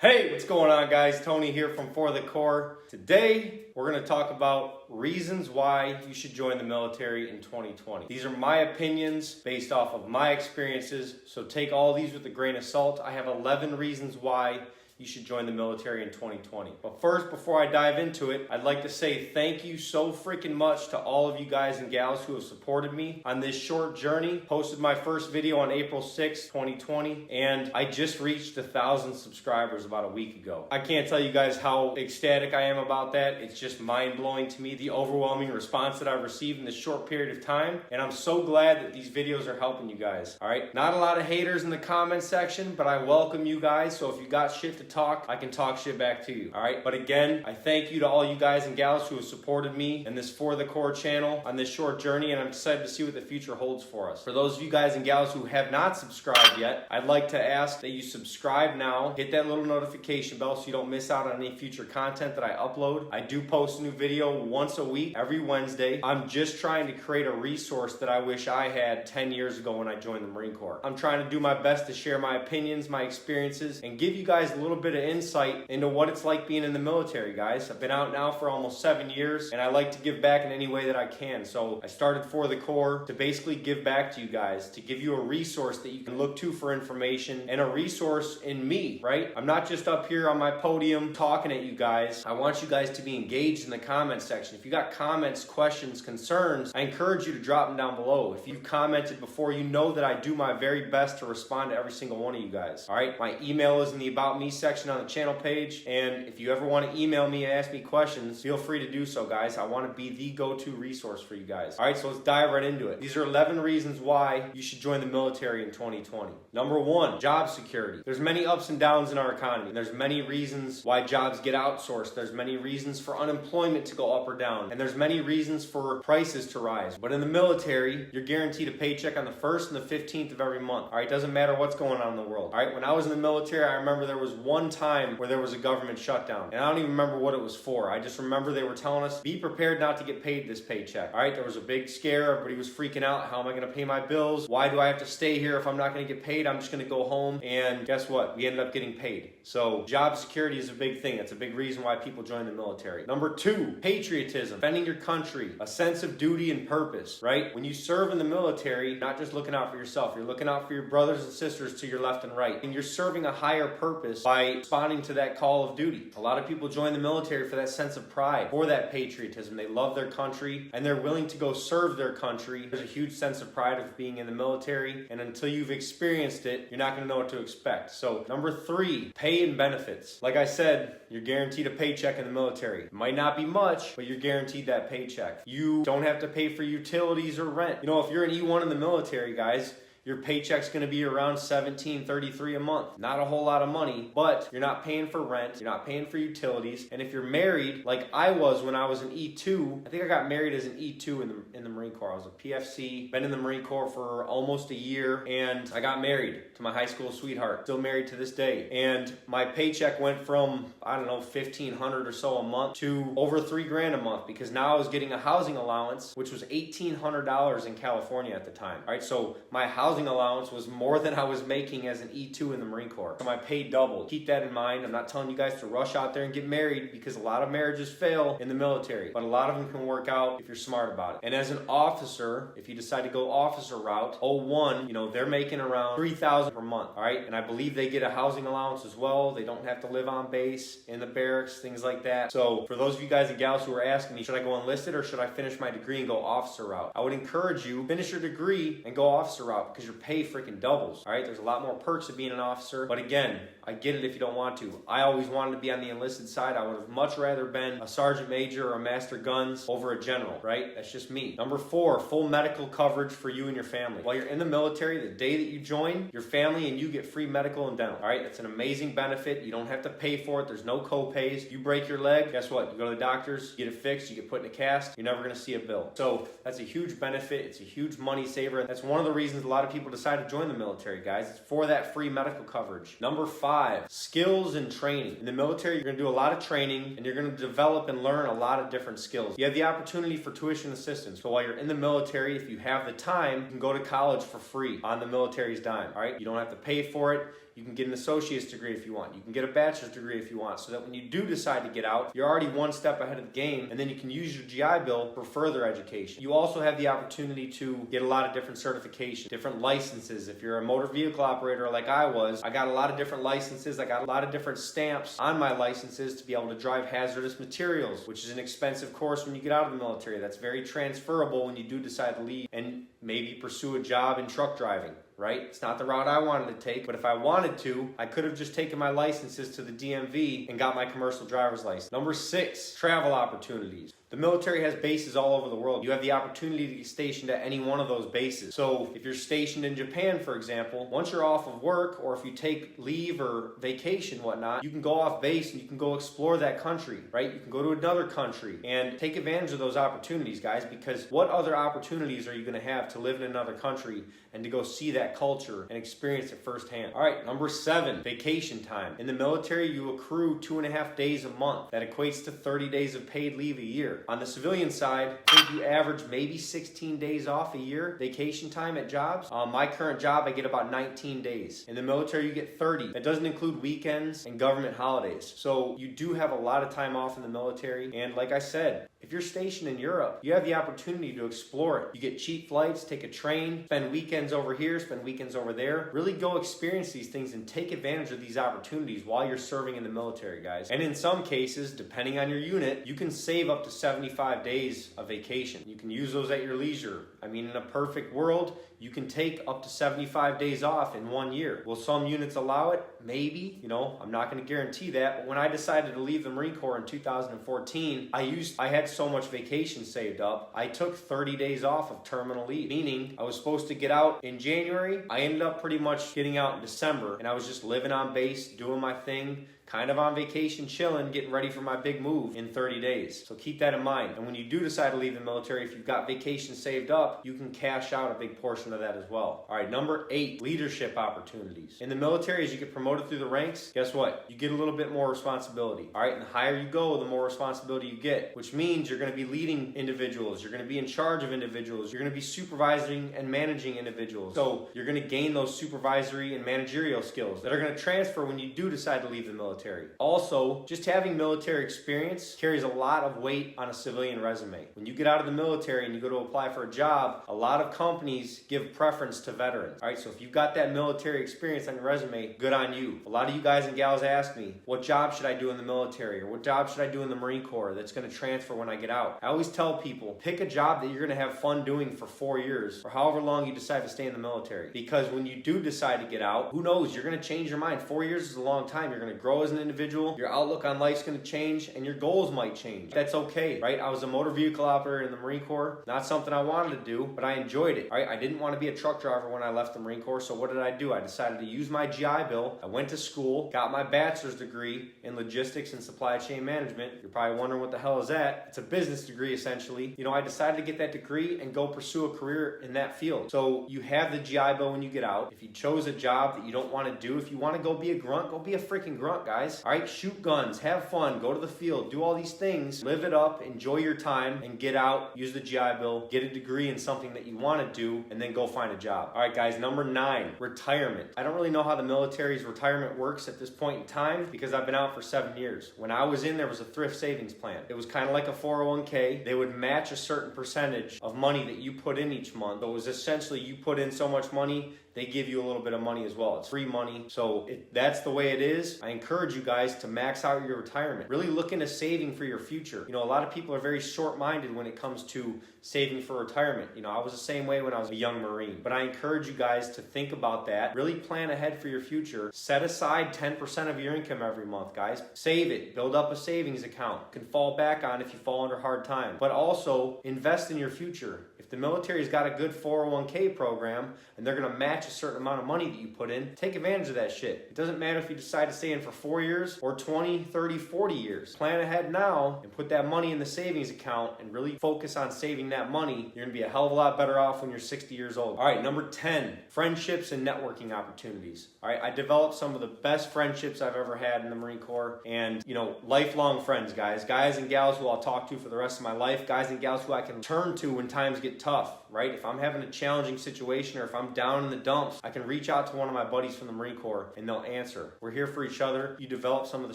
Hey, what's going on, guys? Tony here from For the Core. Today, we're going to talk about reasons why you should join the military in 2020. These are my opinions based off of my experiences, so take all these with a grain of salt. I have 11 reasons why you should join the military in 2020. But first, before I dive into it, I'd like to say thank you so freaking much to all of you guys and gals who have supported me on this short journey. Posted my first video on April 6th, 2020, and I just reached 1,000 subscribers about a week ago. I can't tell you guys how ecstatic I am about that. It's just mind-blowing to me, the overwhelming response that I've received in this short period of time, and I'm so glad that these videos are helping you guys. All right, not a lot of haters in the comment section, but I welcome you guys, so if you got shit to talk, I can talk shit back to you. All right, but again, I thank you to all you guys and gals who have supported me and this For the Core channel on this short journey, and I'm excited to see what the future holds for us. For those of you guys and gals who have not subscribed yet, I'd like to ask that you subscribe now, hit that little notification bell so you don't miss out on any future content that I upload. I do post a new video once a week, every Wednesday. I'm just trying to create a resource that I wish I had 10 years ago when I joined the Marine Corps. I'm trying to do my best to share my opinions, my experiences, and give you guys a little bit of insight into what it's like being in the military, guys. I've been out now for almost 7 years, and I like to give back in any way that I can. So I started For the Core to basically give back to you guys, to give you a resource that you can look to for information, and a resource in me, right? I'm not just up here on my podium talking at you guys. I want you guys to be engaged in the comment section. If you got comments, questions, concerns, I encourage you to drop them down below. If you've commented before, you know that I do my very best to respond to every single one of you guys. All right, my email is in the About Me section on the channel page, and if you ever want to email me and ask me questions, feel free to do so, guys. I want to be the go-to resource for you guys. All right, so let's dive right into it. These are 11 reasons why you should join the military in 2020. Number one, job security. There's many ups and downs in our economy. There's many reasons why jobs get outsourced. There's many reasons for unemployment to go up or down, and there's many reasons for prices to rise. But in the military, you're guaranteed a paycheck on the 1st and the 15th of every month. All right, doesn't matter what's going on in the world. All right, when I was in the military, I remember there was one time where there was a government shutdown, and I don't even remember what it was for. I just remember they were telling us, be prepared not to get paid this paycheck. All right, there was a big scare. Everybody was freaking out. How am I going to pay my bills? Why do I have to stay here if I'm not going to get paid? I'm just going to go home. And guess what? We ended up getting paid. So job security is a big thing. That's a big reason why people join the military. Number two, patriotism, defending your country, a sense of duty and purpose, right? When you serve in the military, you're not just looking out for yourself. You're looking out for your brothers and sisters to your left and right. And you're serving a higher purpose by responding to that call of duty. A lot of people join the military for that sense of pride, for that patriotism. They love their country and they're willing to go serve their country. There's a huge sense of pride of being in the military, and until you've experienced it, you're not going to know what to expect. So number three, pay and benefits. Like I said, you're guaranteed a paycheck in the military. It might not be much, but you're guaranteed that paycheck. You don't have to pay for utilities or rent. You know, if you're an E1 in the military, guys, your paycheck's going to be around $17.33 a month. Not a whole lot of money, but you're not paying for rent, you're not paying for utilities, and if you're married, like I was when I was an E2, I think I got married as an E2 in the Marine Corps. I was a PFC, been in the Marine Corps for almost a year, and I got married to my high school sweetheart. Still married to this day. And my paycheck went from, I don't know, $1,500 or so a month to over $3,000 a month, because now I was getting a housing allowance, which was $1,800 in California at the time. All right, so my housing allowance was more than I was making as an E2 in the Marine Corps. So my pay doubled. Keep that in mind. I'm not telling you guys to rush out there and get married, because a lot of marriages fail in the military, but a lot of them can work out if you're smart about it. And as an officer, if you decide to go officer route, 01, you know, they're making around $3,000 per month. All right, and I believe they get a housing allowance as well. They don't have to live on base, in the barracks, things like that. So for those of you guys and gals who are asking me, should I go enlisted or should I finish my degree and go officer route? I would encourage you, finish your degree and go officer route, because your pay freaking doubles. All right, there's a lot more perks of being an officer, but again, I get it if you don't want to. I always wanted to be on the enlisted side. I would have much rather been a sergeant major or a master guns over a general, right? That's just me. Number four, full medical coverage for you and your family. While you're in the military, the day that you join, your family and you get free medical and dental. All right, that's an amazing benefit. You don't have to pay for it. There's no co-pays. You break your leg, guess what? You go to the doctors, you get it fixed, you get put in a cast, you're never gonna see a bill. So that's a huge benefit. It's a huge money saver. That's one of the reasons a lot of people decide to join the military, guys. It's for that free medical coverage. Number five, skills and training. In the military, you're gonna do a lot of training and you're gonna develop and learn a lot of different skills. You have the opportunity for tuition assistance. So while you're in the military, if you have the time, you can go to college for free on the military's dime, all right? You don't have to pay for it. You can get an associate's degree if you want. You can get a bachelor's degree if you want, so that when you do decide to get out, you're already one step ahead of the game, and then you can use your GI Bill for further education. You also have the opportunity to get a lot of different certifications, different licenses. If you're a motor vehicle operator like I was, I got a lot of different licenses. I got a lot of different stamps on my licenses to be able to drive hazardous materials, which is an expensive course when you get out of the military. That's very transferable when you do decide to leave and maybe pursue a job in truck driving. Right? It's not the route I wanted to take, but if I wanted to, I could have just taken my licenses to the DMV and got my commercial driver's license. Number 6, travel opportunities. The military has bases all over the world. You have the opportunity to get stationed at any one of those bases. So if you're stationed in Japan, for example, once you're off of work, or if you take leave or vacation, whatnot, you can go off base and you can go explore that country, right? You can go to another country and take advantage of those opportunities, guys, because what other opportunities are you going to have to live in another country and to go see that culture and experience it firsthand? All right, number 7, vacation time. In the military, you accrue 2.5 days a month. That equates to 30 days of paid leave a year. On the civilian side, I think you average maybe 16 days off a year vacation time at jobs. My current job, I get about 19 days. In the military, you get 30. That doesn't include weekends and government holidays. So you do have a lot of time off in the military. And like I said, if you're stationed in Europe, you have the opportunity to explore it. You get cheap flights, take a train, spend weekends over here, spend weekends over there. Really go experience these things and take advantage of these opportunities while you're serving in the military, guys. And in some cases, depending on your unit, you can save up to 75 days of vacation. You can use those at your leisure. I mean, in a perfect world, you can take up to 75 days off in 1 year. Will some units allow it? Maybe. You know, I'm not going to guarantee that. But when I decided to leave the Marine Corps in 2014, I had so much vacation saved up. I took 30 days off of terminal leave, meaning I was supposed to get out in January. I ended up pretty much getting out in December, and I was just living on base, doing my thing, kind of on vacation, chilling, getting ready for my big move in 30 days. So keep that in mind. And when you do decide to leave the military, if you've got vacation saved up, you can cash out a big portion of that as well. All right, number 8, leadership opportunities. In the military, as you get promoted through the ranks, guess what? You get a little bit more responsibility. All right, and the higher you go, the more responsibility you get, which means you're going to be leading individuals. You're going to be in charge of individuals. You're going to be supervising and managing individuals. So you're going to gain those supervisory and managerial skills that are going to transfer when you do decide to leave the military. Also, just having military experience carries a lot of weight on a civilian resume. When you get out of the military and you go to apply for a job, a lot of companies give preference to veterans. All right, so if you've got that military experience on your resume, good on you. A lot of you guys and gals ask me, what job should I do in the military, or what job should I do in the Marine Corps that's going to transfer when I get out? I always tell people, pick a job that you're going to have fun doing for 4 years, or however long you decide to stay in the military. Because when you do decide to get out, who knows, you're going to change your mind. 4 years is a long time. You're going to grow as an individual, your outlook on life's going to change, and your goals might change. That's okay, right? I was a motor vehicle operator in the Marine Corps. Not something I wanted to do, but I enjoyed it, right? I didn't want to be a truck driver when I left the Marine Corps, so what did I do? I decided to use my GI Bill. I went to school, got my bachelor's degree in logistics and supply chain management. You're probably wondering what the hell is that? It's a business degree, essentially. You know, I decided to get that degree and go pursue a career in that field. So you have the GI Bill when you get out. If you chose a job that you don't want to do, if you want to go be a grunt, go be a freaking grunt, guys. All right, shoot guns, have fun, go to the field, do all these things, live it up, enjoy your time, and get out, use the GI Bill, get a degree in something that you want to do, and then go find a job. All right, guys, number 9, retirement. I don't really know how the military's retirement works at this point in time because I've been out for 7 years. When I was in, there was a thrift savings plan. It was kind of like a 401k. They would match a certain percentage of money that you put in each month. So it was essentially you put in so much money, they give you a little bit of money as well. It's free money. So that's the way it is. I encourage you guys to max out your retirement. Really look into saving for your future. You know, a lot of people are very short-minded when it comes to saving for retirement. You know, I was the same way when I was a young Marine. But I encourage you guys to think about that. Really plan ahead for your future. Set aside 10% of your income every month, guys. Save it. Build up a savings account. You can fall back on if you fall under hard times. But also invest in your future. If the military's got a good 401k program and they're going to match a certain amount of money that you put in, take advantage of that shit. It doesn't matter if you decide to stay in for 4 years or 20, 30, 40 years. Plan ahead now and put that money in the savings account and really focus on saving that money. You're going to be a hell of a lot better off when you're 60 years old. All right, number 10, friendships and networking opportunities. All right, I developed some of the best friendships I've ever had in the Marine Corps, and, you know, lifelong friends, guys and gals who I'll talk to for the rest of my life, guys and gals who I can turn to when times get tough, right? If I'm having a challenging situation or if I'm down in the dumps, I can reach out to one of my buddies from the Marine Corps and they'll answer. We're here for each other. You develop some of the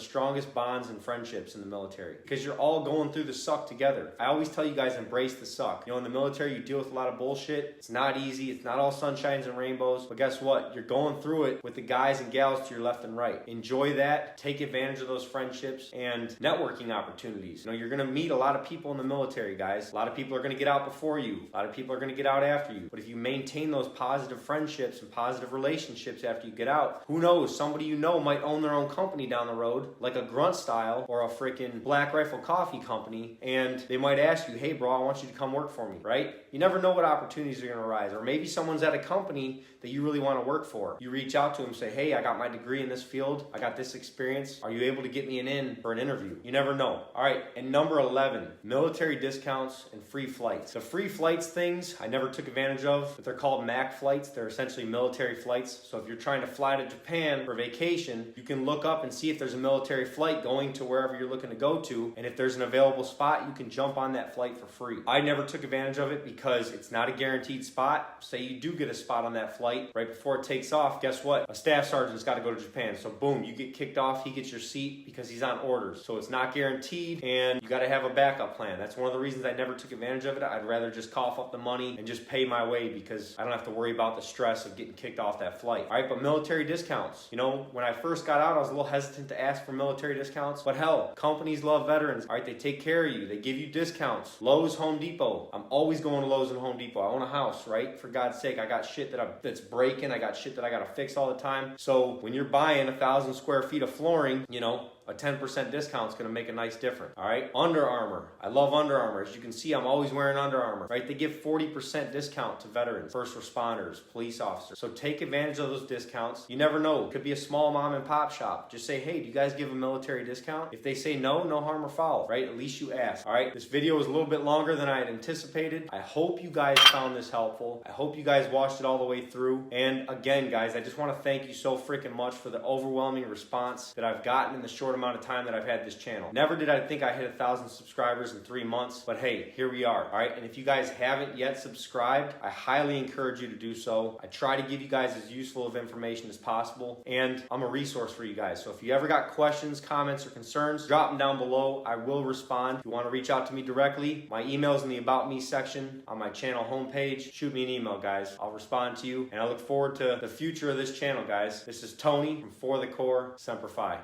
strongest bonds and friendships in the military because you're all going through the suck together. I always tell you guys, embrace the suck. You know, in the military, you deal with a lot of bullshit. It's not easy. It's not all sunshines and rainbows. But guess what? You're going through it with the guys and gals to your left and right. Enjoy that. Take advantage of those friendships and networking opportunities. You know, you're going to meet a lot of people in the military, guys. A lot of people are going to get out before you. A lot of people are going to get out after you. But if you maintain those positive friendships and positive relationships after you get out, who knows? Somebody you know might own their own company down the road, like a Grunt Style or a freaking Black Rifle Coffee Company, and they might ask you, hey bro, I want you to come work for me, right? You never know what opportunities are going to arise. Or maybe someone's at a company that you really want to work for. You reach out to them and say, hey, I got my degree in this field. I got this experience. Are you able to get me an in for an interview? You never know. All right, and number 11, military discounts and free flights. The free flights things I never took advantage of, but they're called MAC flights. They're essentially military flights. So if you're trying to fly to Japan for vacation, you can look up and see if there's a military flight going to wherever you're looking to go to. And if there's an available spot, you can jump on that flight for free. I never took advantage of it because it's not a guaranteed spot. Say you do get a spot on that flight right before it takes off, guess what? A staff sergeant's got to go to Japan. So boom, you get kicked off, he gets your seat because he's on orders. So it's not guaranteed and you got to have a backup plan. That's one of the reasons I never took advantage of it. I'd rather just cough up the money and just pay my way because I don't have to worry about the stress of getting kicked off that flight. All right, but military discounts. You know, when I first got out, I was a little hesitant to ask for military discounts, but hell, companies love veterans. All right, they take care of you. They give you discounts. Lowe's, Home Depot. I'm always going to Lowe's and Home Depot. I own a house, right? For God's sake, I got shit that's breaking. I got shit that I got to fix all the time. So when you're buying 1,000 square feet of flooring, you know, a 10% discount is going to make a nice difference. All right. Under Armour. I love Under Armour. As you can see, I'm always wearing Under Armour, right? They give 40% discount to veterans, first responders, police officers. So take advantage of those discounts. You never know. It could be a small mom and pop shop. Just say, hey, do you guys give a military discount? If they say no, no harm or foul, right? At least you ask. All right. This video was a little bit longer than I had anticipated. I hope you guys found this helpful. I hope you guys watched it all the way through. And again, guys, I just want to thank you so freaking much for the overwhelming response that I've gotten in the short amount of time that I've had this channel. Never did I think I hit 1,000 subscribers in 3 months, but hey, here we are. All right, and if you guys haven't yet subscribed, I highly encourage you to do so. I try to give you guys as useful of information as possible, and I'm a resource for you guys. So if you ever got questions, comments, or concerns, drop them down below. I will respond. If you want to reach out to me directly, my email is in the About Me section on my channel homepage. Shoot me an email, guys. I'll respond to you, and I look forward to the future of this channel, guys. This is Tony from For the Corps. Semper Fi.